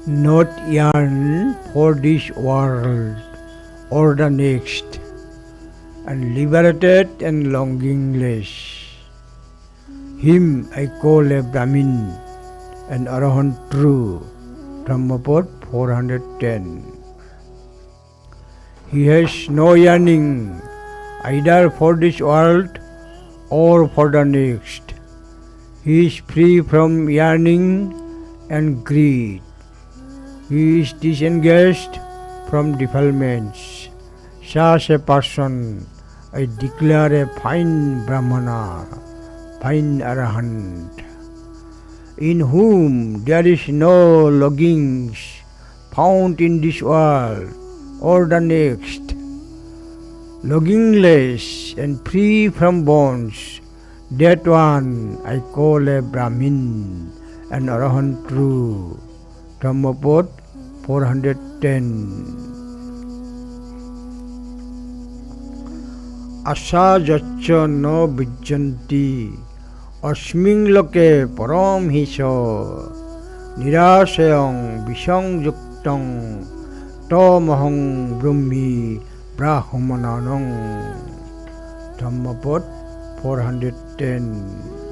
not yearn for this world or the next, and liberated and longingless. Him I call a Brahmin, an Arahant true. Brahmapad 410. He has no yearning either for this world or for the next. He is free from yearning and greed. He is disengaged from defilements. Such a person I declare a fine Brahmana, fine Arahant, in whom there is no longings found in this world or the next, longingless and free from bonds. That one I call a Brahmin, an Arahant true. Brahmapad 410. Asa jacca no vijjanti asming loke param hiso nirasayang visangyuktang tamahang brahmi brahmananang. Dhammapad 410.